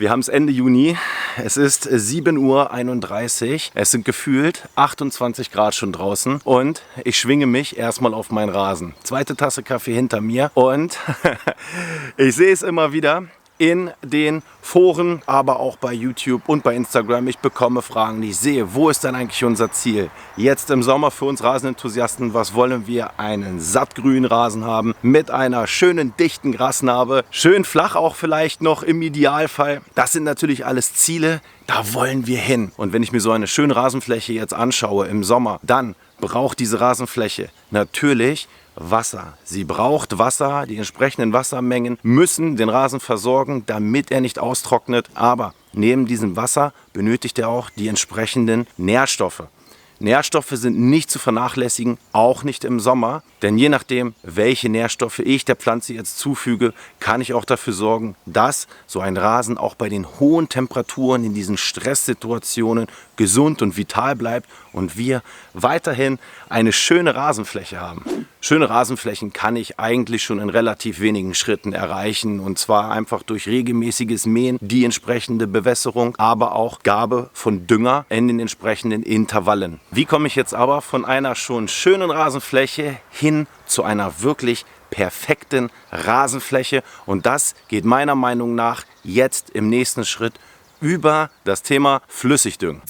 Wir haben es Ende Juni. Es ist 7:31 Uhr. Es sind gefühlt 28 Grad schon draußen und ich schwinge mich erstmal auf meinen Rasen. Zweite Tasse Kaffee hinter mir und ich sehe es immer wieder in den Foren, aber auch bei YouTube und bei Instagram. Ich bekomme Fragen, die ich sehe. Wo ist denn eigentlich unser Ziel? Jetzt im Sommer für uns Rasenenthusiasten, was wollen wir? Einen sattgrünen Rasen haben mit einer schönen, dichten Grasnarbe. Schön flach auch vielleicht noch im Idealfall. Das sind natürlich alles Ziele, da wollen wir hin. Und wenn ich mir so eine schöne Rasenfläche jetzt anschaue im Sommer, dann braucht diese Rasenfläche natürlich Wasser. Sie braucht Wasser, die entsprechenden Wassermengen müssen den Rasen versorgen, damit er nicht austrocknet. Aber neben diesem Wasser benötigt er auch die entsprechenden Nährstoffe. Nährstoffe sind nicht zu vernachlässigen, auch nicht im Sommer, denn je nachdem, welche Nährstoffe ich der Pflanze jetzt zufüge, kann ich auch dafür sorgen, dass so ein Rasen auch bei den hohen Temperaturen in diesen Stresssituationen gesund und vital bleibt und wir weiterhin eine schöne Rasenfläche haben. Schöne Rasenflächen kann ich eigentlich schon in relativ wenigen Schritten erreichen und zwar einfach durch regelmäßiges Mähen, die entsprechende Bewässerung, aber auch Gabe von Dünger in den entsprechenden Intervallen. Wie komme ich jetzt aber von einer schon schönen Rasenfläche hin zu einer wirklich perfekten Rasenfläche? Und das geht meiner Meinung nach jetzt im nächsten Schritt über das Thema Flüssigdüngen.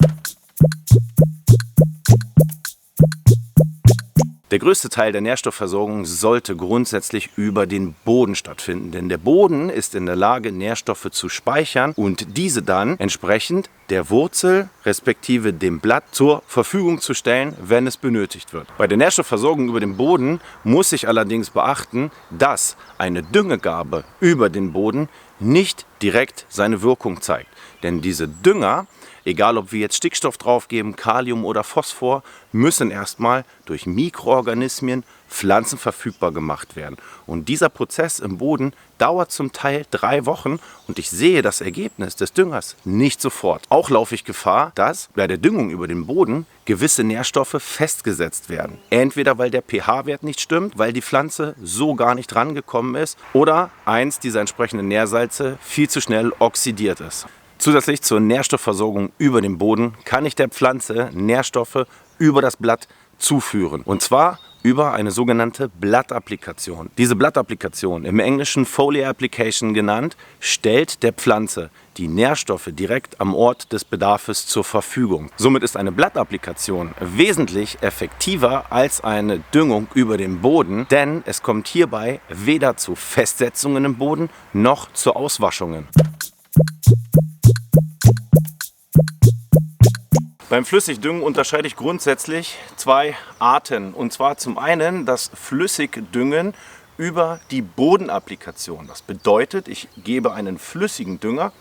Der größte Teil der Nährstoffversorgung sollte grundsätzlich über den Boden stattfinden, denn der Boden ist in der Lage, Nährstoffe zu speichern und diese dann entsprechend der Wurzel respektive dem Blatt zur Verfügung zu stellen, wenn es benötigt wird. Bei der Nährstoffversorgung über den Boden muss ich allerdings beachten, dass eine Düngegabe über den Boden nicht direkt seine Wirkung zeigt. Denn diese Dünger, egal ob wir jetzt Stickstoff draufgeben, Kalium oder Phosphor, müssen erstmal durch Mikroorganismen pflanzenverfügbar gemacht werden. Und dieser Prozess im Boden dauert zum Teil 3 Wochen und ich sehe das Ergebnis des Düngers nicht sofort. Auch laufe ich Gefahr, dass bei der Düngung über den Boden gewisse Nährstoffe festgesetzt werden. Entweder weil der pH-Wert nicht stimmt, weil die Pflanze so gar nicht rangekommen ist oder eins dieser entsprechenden Nährsalze viel zu schnell oxidiert ist. Zusätzlich zur Nährstoffversorgung über den Boden kann ich der Pflanze Nährstoffe über das Blatt zuführen. Und zwar über eine sogenannte Blattapplikation. Diese Blattapplikation, im Englischen Foliar Application genannt, stellt der Pflanze die Nährstoffe direkt am Ort des Bedarfs zur Verfügung. Somit ist eine Blattapplikation wesentlich effektiver als eine Düngung über den Boden, denn es kommt hierbei weder zu Festsetzungen im Boden noch zu Auswaschungen. Beim Flüssigdüngen unterscheide ich grundsätzlich 2 Arten. Und zwar zum einen das Flüssigdüngen über die Bodenapplikation. Das bedeutet, ich gebe einen flüssigen Dünger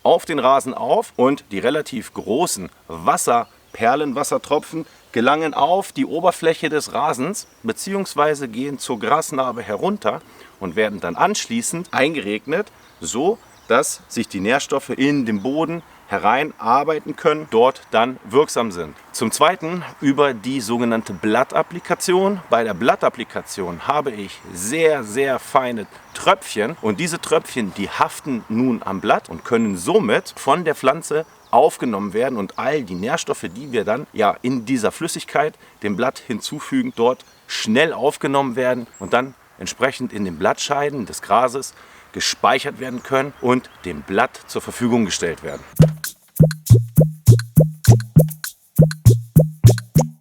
auf den Rasen auf und die relativ großen Wasserperlen, Wassertropfen gelangen auf die Oberfläche des Rasens bzw. gehen zur Grasnarbe herunter und werden dann anschließend eingeregnet, so dass sich die Nährstoffe in den Boden hereinarbeiten können, dort dann wirksam sind. Zum Zweiten über die sogenannte Blattapplikation. Bei der Blattapplikation habe ich sehr, sehr feine Tröpfchen und diese Tröpfchen, die haften nun am Blatt und können somit von der Pflanze aufgenommen werden und all die Nährstoffe, die wir dann ja in dieser Flüssigkeit dem Blatt hinzufügen, dort schnell aufgenommen werden und dann entsprechend in den Blattscheiden des Grases gespeichert werden können und dem Blatt zur Verfügung gestellt werden.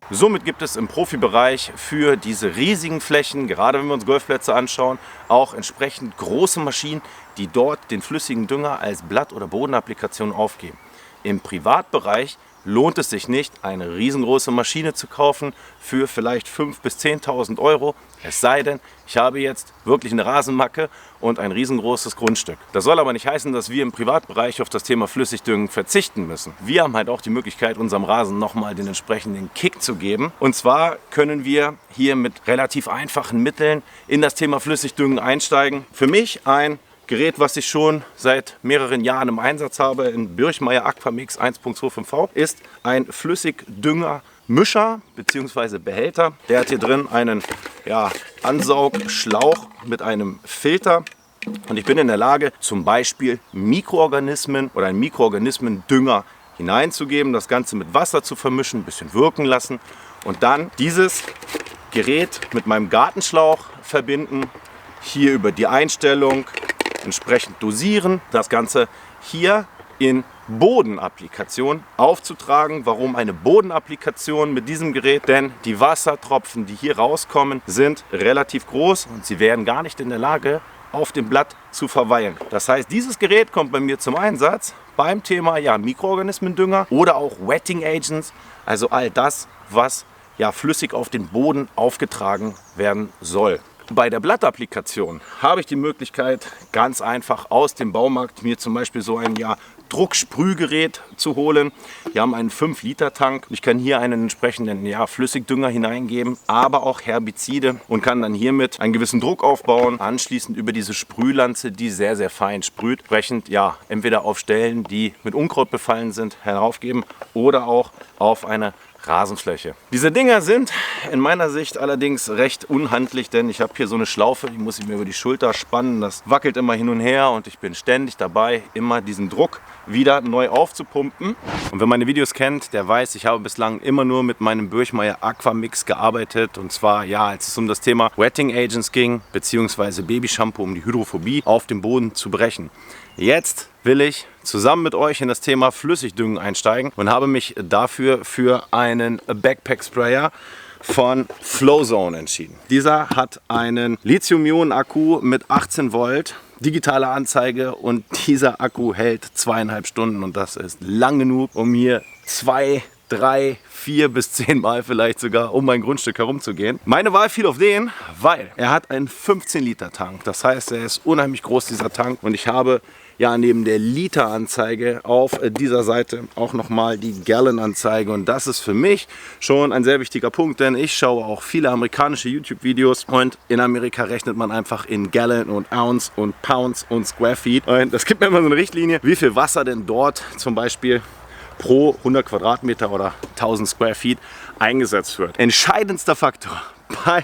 Somit gibt es im Profibereich für diese riesigen Flächen, gerade wenn wir uns Golfplätze anschauen, auch entsprechend große Maschinen, die dort den flüssigen Dünger als Blatt- oder Bodenapplikation aufgeben. Im Privatbereich lohnt es sich nicht, eine riesengroße Maschine zu kaufen für vielleicht 5.000 bis 10.000 Euro. Es sei denn, ich habe jetzt wirklich eine Rasenmacke und ein riesengroßes Grundstück. Das soll aber nicht heißen, dass wir im Privatbereich auf das Thema Flüssigdüngen verzichten müssen. Wir haben halt auch die Möglichkeit, unserem Rasen nochmal den entsprechenden Kick zu geben. Und zwar können wir hier mit relativ einfachen Mitteln in das Thema Flüssigdüngen einsteigen. Für mich ein Gerät, was ich schon seit mehreren Jahren im Einsatz habe, in Birchmeier Aquamix 1.25V, ist ein Flüssigdüngermischer bzw. Behälter. Der hat hier drin einen Ansaugschlauch mit einem Filter. Und ich bin in der Lage, zum Beispiel Mikroorganismen oder einen Mikroorganismendünger hineinzugeben, das Ganze mit Wasser zu vermischen, ein bisschen wirken lassen und dann dieses Gerät mit meinem Gartenschlauch verbinden, hier über die Einstellung entsprechend dosieren, das Ganze hier in Bodenapplikation aufzutragen. Warum eine Bodenapplikation mit diesem Gerät? Denn die Wassertropfen, die hier rauskommen, sind relativ groß und sie wären gar nicht in der Lage, auf dem Blatt zu verweilen. Das heißt, dieses Gerät kommt bei mir zum Einsatz beim Thema Mikroorganismendünger oder auch Wetting Agents, also all das, was flüssig auf den Boden aufgetragen werden soll. Bei der Blattapplikation habe ich die Möglichkeit, ganz einfach aus dem Baumarkt mir zum Beispiel so ein Drucksprühgerät zu holen. Wir haben einen 5-Liter-Tank. Ich kann hier einen entsprechenden Flüssigdünger hineingeben, aber auch Herbizide und kann dann hiermit einen gewissen Druck aufbauen. Anschließend über diese Sprühlanze, die sehr, sehr fein sprüht, entsprechend entweder auf Stellen, die mit Unkraut befallen sind, heraufgeben oder auch auf eine Rasenfläche. Diese Dinger sind in meiner Sicht allerdings recht unhandlich, denn ich habe hier so eine Schlaufe, die muss ich mir über die Schulter spannen. Das wackelt immer hin und her und ich bin ständig dabei, immer diesen Druck wieder neu aufzupumpen. Und wer meine Videos kennt, der weiß, ich habe bislang immer nur mit meinem Bürchmeier Aquamix gearbeitet. Und zwar, als es um das Thema Wetting Agents ging, beziehungsweise Babyshampoo, um die Hydrophobie auf dem Boden zu brechen. Jetzt will ich zusammen mit euch in das Thema Flüssigdüngen einsteigen und habe mich dafür für einen Backpack Sprayer von Flowzone entschieden. Dieser hat einen Lithium-Ionen-Akku mit 18 Volt, digitale Anzeige und dieser Akku hält 2,5 Stunden und das ist lang genug, um hier 2, 3, 4 bis 10 Mal vielleicht sogar um mein Grundstück herumzugehen. Meine Wahl fiel auf den, weil er hat einen 15-Liter-Tank. Das heißt, er ist unheimlich groß, dieser Tank. Und ich habe neben der Literanzeige auf dieser Seite auch nochmal die Gallon-Anzeige. Und das ist für mich schon ein sehr wichtiger Punkt, denn ich schaue auch viele amerikanische YouTube-Videos und in Amerika rechnet man einfach in Gallon und Ounce und Pounds und Square Feet. Und das gibt mir immer so eine Richtlinie, wie viel Wasser denn dort zum Beispiel pro 100 Quadratmeter oder 1000 Square Feet eingesetzt wird. Entscheidendster Faktor bei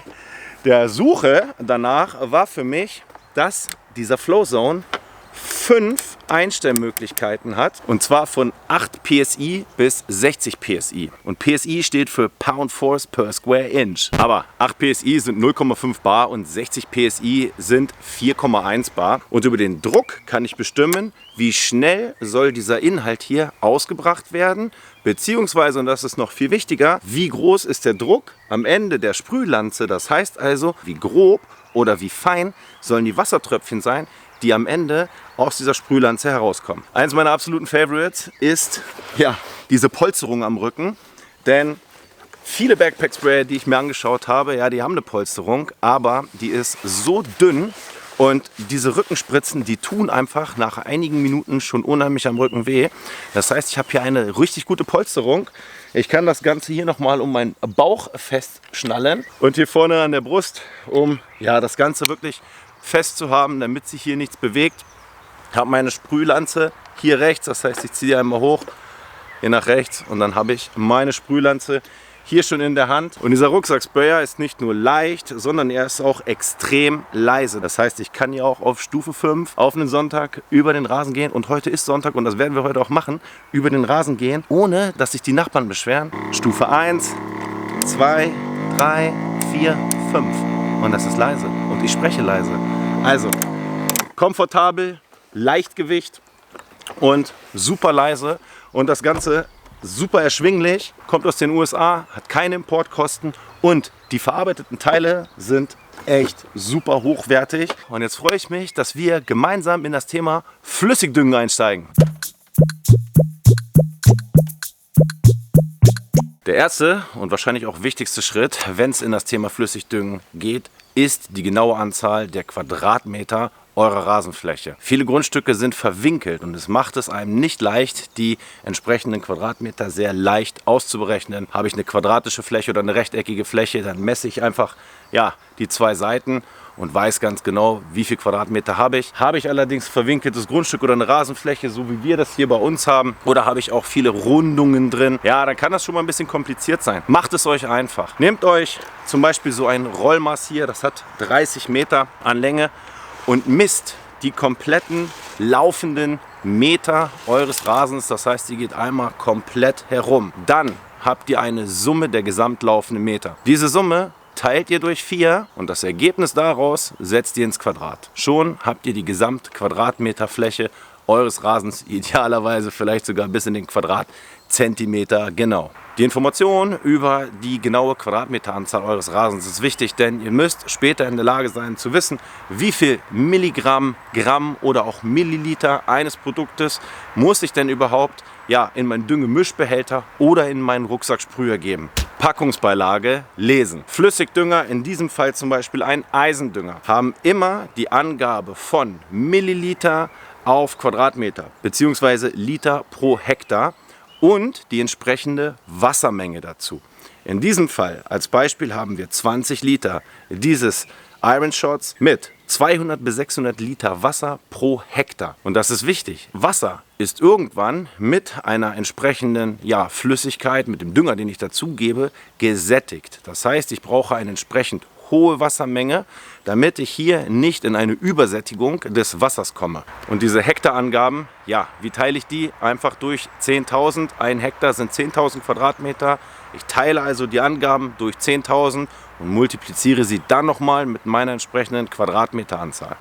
der Suche danach war für mich, dass dieser Flowzone 5 Einstellmöglichkeiten hat und zwar von 8 PSI bis 60 PSI und PSI steht für Pound Force per Square Inch, aber 8 PSI sind 0,5 bar und 60 PSI sind 4,1 bar und über den Druck kann ich bestimmen, wie schnell soll dieser Inhalt hier ausgebracht werden, beziehungsweise, und das ist noch viel wichtiger, wie groß ist der Druck am Ende der Sprühlanze, das heißt also, wie grob oder wie fein sollen die Wassertröpfchen sein, die am Ende aus dieser Sprühlanze herauskommen. Eins meiner absoluten Favorites ist diese Polsterung am Rücken, denn viele Backpack Sprayer, die ich mir angeschaut habe, die haben eine Polsterung, aber die ist so dünn und diese Rückenspritzen, die tun einfach nach einigen Minuten schon unheimlich am Rücken weh. Das heißt, ich habe hier eine richtig gute Polsterung. Ich kann das Ganze hier nochmal um meinen Bauch festschnallen und hier vorne an der Brust, um das Ganze wirklich fest zu haben, damit sich hier nichts bewegt. Ich habe meine Sprühlanze hier rechts, das heißt, ich ziehe einmal hoch, hier nach rechts und dann habe ich meine Sprühlanze hier schon in der Hand. Und dieser Rucksacksprayer ist nicht nur leicht, sondern er ist auch extrem leise. Das heißt, ich kann hier auch auf Stufe 5 auf einen Sonntag über den Rasen gehen und heute ist Sonntag und das werden wir heute auch machen, über den Rasen gehen, ohne dass sich die Nachbarn beschweren. Stufe 1, 2, 3, 4, 5 und das ist leise und ich spreche leise. Also komfortabel, Leichtgewicht und super leise und das Ganze super erschwinglich, kommt aus den USA, hat keine Importkosten und die verarbeiteten Teile sind echt super hochwertig. Und jetzt freue ich mich, dass wir gemeinsam in das Thema Flüssigdüngen einsteigen. Der erste und wahrscheinlich auch wichtigste Schritt, wenn es in das Thema Flüssigdüngen geht, ist die genaue Anzahl der Quadratmeter eurer Rasenfläche. Viele Grundstücke sind verwinkelt und es macht es einem nicht leicht, die entsprechenden Quadratmeter sehr leicht auszuberechnen. Habe ich eine quadratische Fläche oder eine rechteckige Fläche, dann messe ich einfach die zwei Seiten und weiß ganz genau, wie viel Quadratmeter habe ich. Habe ich allerdings verwinkeltes Grundstück oder eine Rasenfläche, so wie wir das hier bei uns haben, oder habe ich auch viele Rundungen drin, dann kann das schon mal ein bisschen kompliziert sein. Macht es euch einfach. Nehmt euch zum Beispiel so ein Rollmaß hier, das hat 30 Meter an Länge und misst die kompletten laufenden Meter eures Rasens. Das heißt, ihr geht einmal komplett herum. Dann habt ihr eine Summe der gesamtlaufenden Meter. Diese Summe teilt ihr durch 4 und das Ergebnis daraus setzt ihr ins Quadrat. Schon habt ihr die Gesamtquadratmeterfläche eures Rasens, idealerweise vielleicht sogar bis in den Quadratzentimeter genau. Die Information über die genaue Quadratmeteranzahl eures Rasens ist wichtig, denn ihr müsst später in der Lage sein zu wissen, wie viel Milligramm, Gramm oder auch Milliliter eines Produktes muss ich denn überhaupt in meinen Düngemischbehälter oder in meinen Rucksacksprüher geben. Packungsbeilage lesen. Flüssigdünger, in diesem Fall zum Beispiel ein Eisendünger, haben immer die Angabe von Milliliter auf Quadratmeter bzw. Liter pro Hektar und die entsprechende Wassermenge dazu. In diesem Fall als Beispiel haben wir 20 Liter dieses Iron Shots mit 200 bis 600 Liter Wasser pro Hektar. Und das ist wichtig. Wasser ist irgendwann mit einer entsprechenden Flüssigkeit, mit dem Dünger, den ich dazugebe, gesättigt. Das heißt, ich brauche eine entsprechend hohe Wassermenge, damit ich hier nicht in eine Übersättigung des Wassers komme. Und diese Hektarangaben, wie teile ich die? Einfach durch 10.000. Ein Hektar sind 10.000 Quadratmeter. Ich teile also die Angaben durch 10.000 und multipliziere sie dann nochmal mit meiner entsprechenden Quadratmeteranzahl.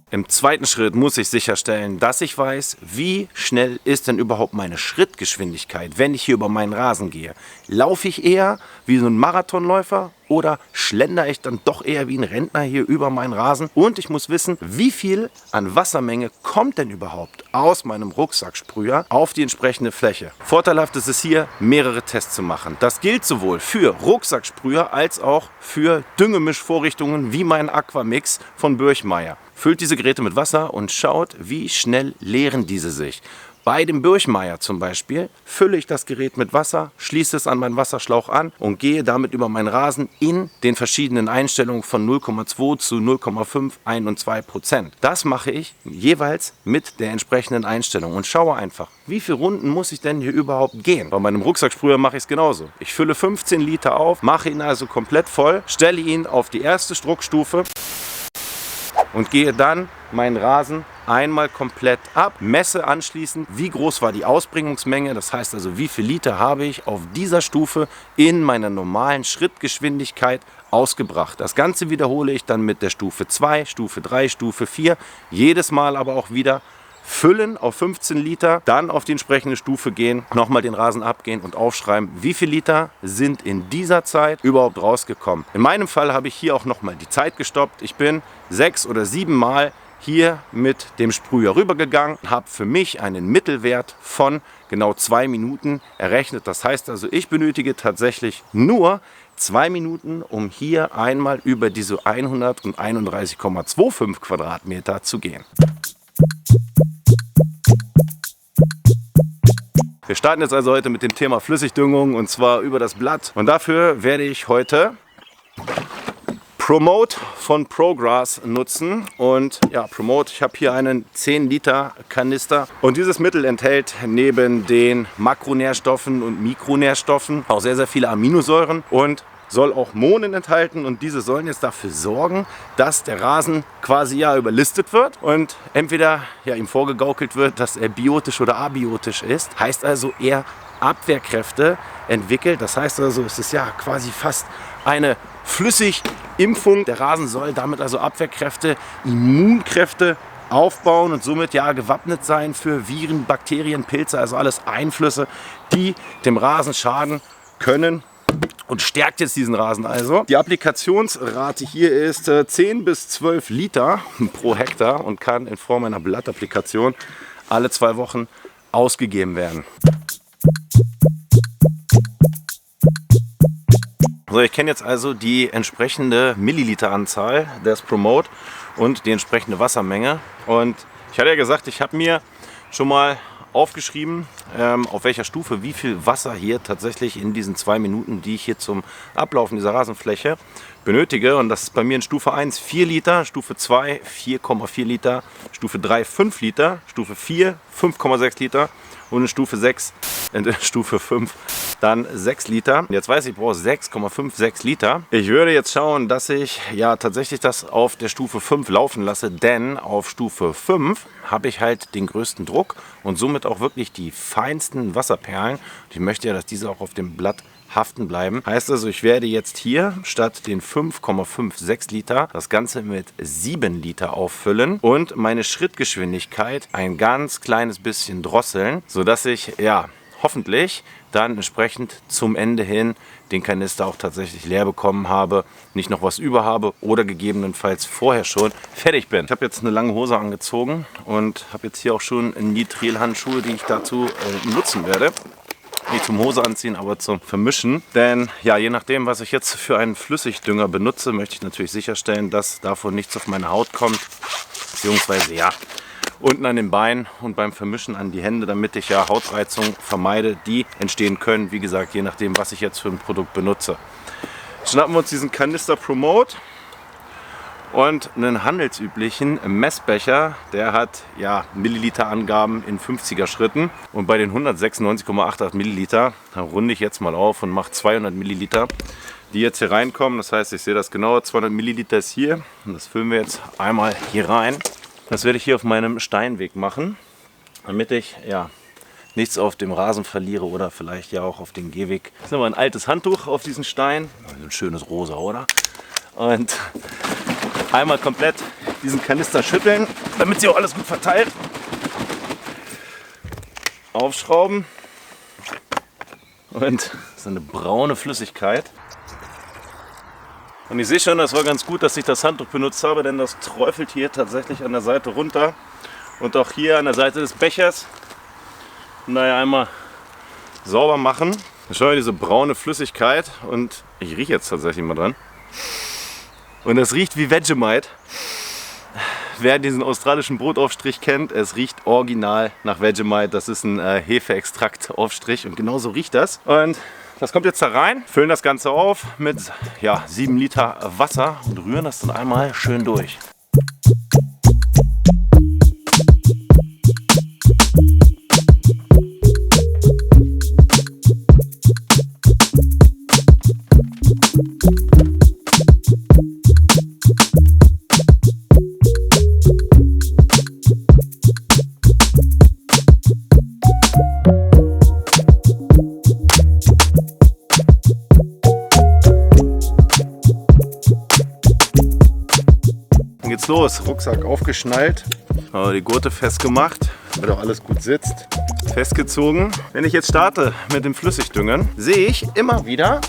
Im zweiten Schritt muss ich sicherstellen, dass ich weiß, wie schnell ist denn überhaupt meine Schrittgeschwindigkeit, wenn ich hier über meinen Rasen gehe. Laufe ich eher wie so ein Marathonläufer oder schlendere ich dann doch eher wie ein Rentner hier über meinen Rasen? Und ich muss wissen, wie viel an Wassermenge kommt denn überhaupt aus meinem Rucksacksprüher auf die entsprechende Fläche. Vorteilhaft ist es hier, mehrere Tests zu machen. Das gilt sowohl für Rucksacksprüher als auch für Düngemischvorrichtungen wie mein Aquamix von Birchmeier. Füllt diese Geräte mit Wasser und schaut, wie schnell leeren diese sich. Bei dem Birchmeier zum Beispiel fülle ich das Gerät mit Wasser, schließe es an meinen Wasserschlauch an und gehe damit über meinen Rasen in den verschiedenen Einstellungen von 0,2 zu 0,5, 1 und 2%. Das mache ich jeweils mit der entsprechenden Einstellung und schaue einfach, wie viele Runden muss ich denn hier überhaupt gehen. Bei meinem Rucksacksprüher mache ich es genauso. Ich fülle 15 Liter auf, mache ihn also komplett voll, stelle ihn auf die erste Druckstufe und gehe dann meinen Rasen einmal komplett ab, messe anschließend, wie groß war die Ausbringungsmenge, das heißt also, wie viel Liter habe ich auf dieser Stufe in meiner normalen Schrittgeschwindigkeit ausgebracht. Das Ganze wiederhole ich dann mit der Stufe 2, Stufe 3, Stufe 4, jedes Mal aber auch wieder füllen auf 15 Liter, dann auf die entsprechende Stufe gehen, nochmal den Rasen abgehen und aufschreiben, wie viele Liter sind in dieser Zeit überhaupt rausgekommen. In meinem Fall habe ich hier auch nochmal die Zeit gestoppt. Ich bin 6 oder 7 Mal hier mit dem Sprüher rübergegangen, habe für mich einen Mittelwert von genau 2 Minuten errechnet. Das heißt also, ich benötige tatsächlich nur 2 Minuten, um hier einmal über diese 131,25 Quadratmeter zu gehen. Wir starten jetzt also heute mit dem Thema Flüssigdüngung und zwar über das Blatt. Und dafür werde ich heute Promote von Prograss nutzen. Und Promote, ich habe hier einen 10 Liter Kanister. Und dieses Mittel enthält neben den Makronährstoffen und Mikronährstoffen auch sehr, sehr viele Aminosäuren und soll auch Monen enthalten und diese sollen jetzt dafür sorgen, dass der Rasen quasi überlistet wird und entweder ihm vorgegaukelt wird, dass er biotisch oder abiotisch ist. Heißt also, er Abwehrkräfte entwickelt. Das heißt also, es ist quasi fast eine Flüssigimpfung. Der Rasen soll damit also Abwehrkräfte, Immunkräfte aufbauen und somit gewappnet sein für Viren, Bakterien, Pilze, also alles Einflüsse, die dem Rasen schaden können. Und stärkt jetzt diesen Rasen also. Die Applikationsrate hier ist 10 bis 12 Liter pro Hektar und kann in Form einer Blattapplikation alle 2 Wochen ausgegeben werden. So, ich kenne jetzt also die entsprechende Milliliteranzahl des Promote und die entsprechende Wassermenge. Und ich hatte ja gesagt, ich habe mir schon mal aufgeschrieben, auf welcher Stufe wie viel Wasser hier tatsächlich in diesen 2 Minuten, die ich hier zum Ablaufen dieser Rasenfläche benötige. Und das ist bei mir in Stufe 1 4 Liter, Stufe 2 4,4 Liter, Stufe 3 5 Liter, Stufe 4 5,6 Liter und in Stufe 5 dann 6 Liter. Jetzt weiß ich, ich brauche 6,56 Liter. Ich würde jetzt schauen, dass ich ja tatsächlich das auf der Stufe 5 laufen lasse, denn auf Stufe 5 habe ich halt den größten Druck und somit auch wirklich die feinsten Wasserperlen. Und ich möchte ja, dass diese auch auf dem Blatt haften bleiben. Heißt also, ich werde jetzt hier statt den 5,56 Liter das Ganze mit 7 Liter auffüllen und meine Schrittgeschwindigkeit ein ganz kleines bisschen drosseln, sodass ich ja hoffentlich dann entsprechend zum Ende hin den Kanister auch tatsächlich leer bekommen habe, nicht noch was über habe oder gegebenenfalls vorher schon fertig bin. Ich habe jetzt eine lange Hose angezogen und habe jetzt hier auch schon Nitrilhandschuhe, die ich dazu nutzen werde. Nicht zum Hose anziehen, aber zum Vermischen. Denn ja, je nachdem, was ich jetzt für einen Flüssigdünger benutze, möchte ich natürlich sicherstellen, dass davon nichts auf meine Haut kommt. Beziehungsweise ja, unten an den Beinen und beim Vermischen an die Hände, damit ich ja Hautreizungen vermeide, die entstehen können. Wie gesagt, je nachdem, was ich jetzt für ein Produkt benutze. Schnappen wir uns diesen Kanister Promote und einen handelsüblichen Messbecher, der hat ja Milliliterangaben in 50er Schritten und bei den 196,88 Milliliter, da runde ich jetzt mal auf und mache 200 Milliliter, die jetzt hier reinkommen. Das heißt, ich sehe das genau, 200 Milliliter ist hier und das füllen wir jetzt einmal hier rein. Das werde ich hier auf meinem Steinweg machen, damit ich ja nichts auf dem Rasen verliere oder vielleicht ja auch auf den Gehweg. Jetzt haben wir ein altes Handtuch auf diesen Stein, ein schönes Rosa, oder? Und einmal komplett diesen Kanister schütteln, damit sich auch alles gut verteilt. Aufschrauben und so eine braune Flüssigkeit. Und ich sehe schon, das war ganz gut, dass ich das Handtuch benutzt habe, denn das träufelt hier tatsächlich an der Seite runter und auch hier an der Seite des Bechers. Und daher einmal sauber machen. Schau mal, diese braune Flüssigkeit und ich rieche jetzt tatsächlich mal dran. Und es riecht wie Vegemite. Wer diesen australischen Brotaufstrich kennt, es riecht original nach Vegemite. Das ist ein Hefeextrakt-Aufstrich und genauso riecht das. Und das kommt jetzt da rein, füllen das Ganze auf mit 7 Liter Wasser und rühren das dann einmal schön durch. Los, Rucksack aufgeschnallt, die Gurte festgemacht, damit auch alles gut sitzt, festgezogen. Wenn ich jetzt starte mit dem Flüssigdüngen, sehe ich immer wieder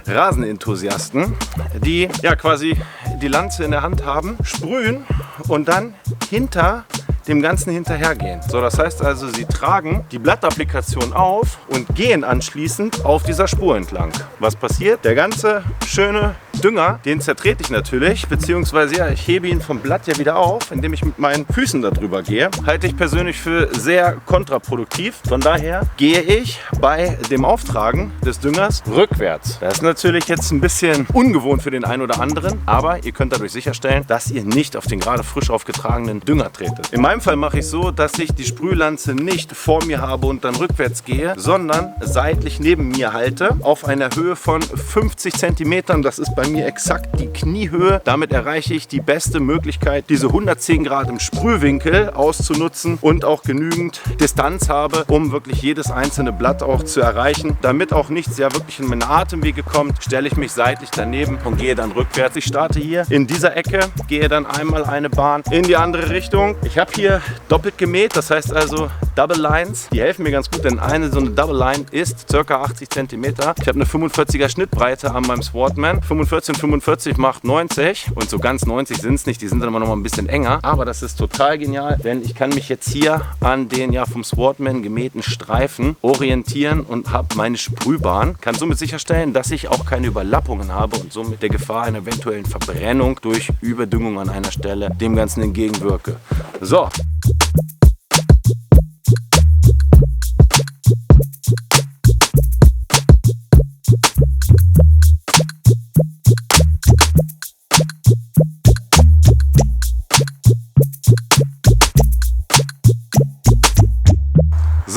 Rasenenthusiasten, die ja quasi die Lanze in der Hand haben, sprühen und dann hinter dem Ganzen hinterhergehen. So, das heißt also, sie tragen die Blattapplikation auf und gehen anschließend auf dieser Spur entlang. Was passiert? Der ganze schöne Dünger, den zertrete ich natürlich, beziehungsweise ja, ich hebe ihn vom Blatt ja wieder auf, indem ich mit meinen Füßen darüber gehe. Halte ich persönlich für sehr kontraproduktiv. Von daher gehe ich bei dem Auftragen des Düngers rückwärts. Das ist natürlich jetzt ein bisschen ungewohnt für den einen oder anderen, aber ihr könnt dadurch sicherstellen, dass ihr nicht auf den gerade frisch aufgetragenen Dünger tretet. In meinem Fall mache ich so, dass ich die Sprühlanze nicht vor mir habe und dann rückwärts gehe, sondern seitlich neben mir halte, auf einer Höhe von 50 cm. Das ist bei mir exakt die Kniehöhe. Damit erreiche ich die beste Möglichkeit, diese 110 Grad im Sprühwinkel auszunutzen und auch genügend Distanz habe, um wirklich jedes einzelne Blatt auch zu erreichen. Damit auch nichts ja wirklich in meine Atemwege kommt, stelle ich mich seitlich daneben und gehe dann rückwärts. Ich starte hier in dieser Ecke, gehe dann einmal eine Bahn in die andere Richtung. Ich habe hier doppelt gemäht, das heißt also Double Lines. Die helfen mir ganz gut, denn so eine Double Line ist ca. 80 cm. Ich habe eine 45er Schnittbreite an meinem Swartman. 45 und 45 macht 90 und so ganz 90 sind es nicht, die sind dann immer noch mal ein bisschen enger. Aber das ist total genial, denn ich kann mich jetzt hier an den ja vom Swartman gemähten Streifen orientieren und habe meine Sprühbahn. Kann somit sicherstellen, dass ich auch keine Überlappungen habe und somit der Gefahr einer eventuellen Verbrennung durch Überdüngung an einer Stelle dem Ganzen entgegenwirke. So.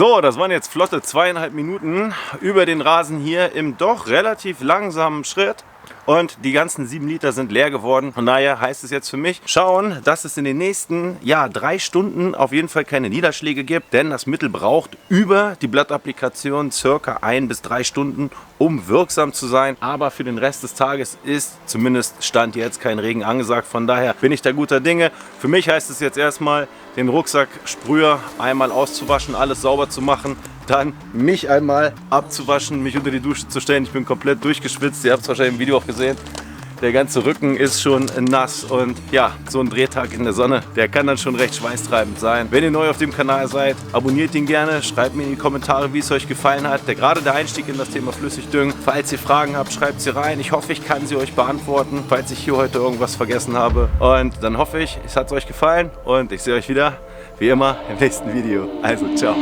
So, das waren jetzt flotte 2,5 Minuten über den Rasen hier im doch relativ langsamen Schritt. Und die ganzen 7 Liter sind leer geworden. Von daher heißt es jetzt für mich, schauen, dass es in den nächsten 3 Stunden auf jeden Fall keine Niederschläge gibt. Denn das Mittel braucht über die Blattapplikation circa 1 bis 3 Stunden, um wirksam zu sein. Aber für den Rest des Tages ist zumindest Stand jetzt kein Regen angesagt. Von daher bin ich da guter Dinge. Für mich heißt es jetzt erstmal, den Rucksacksprüher einmal auszuwaschen, alles sauber zu machen. Dann mich einmal abzuwaschen, mich unter die Dusche zu stellen. Ich bin komplett durchgeschwitzt. Ihr habt es wahrscheinlich im Video auch gesehen. Der ganze Rücken ist schon nass und ja, so ein Drehtag in der Sonne, der kann dann schon recht schweißtreibend sein. Wenn ihr neu auf dem Kanal seid, abonniert ihn gerne, schreibt mir in die Kommentare, wie es euch gefallen hat. Gerade der Einstieg in das Thema Flüssigdüngen. Falls ihr Fragen habt, schreibt sie rein. Ich hoffe, ich kann sie euch beantworten, falls ich hier heute irgendwas vergessen habe. Und dann hoffe ich, es hat euch gefallen und ich sehe euch wieder, wie immer, im nächsten Video. Also, ciao.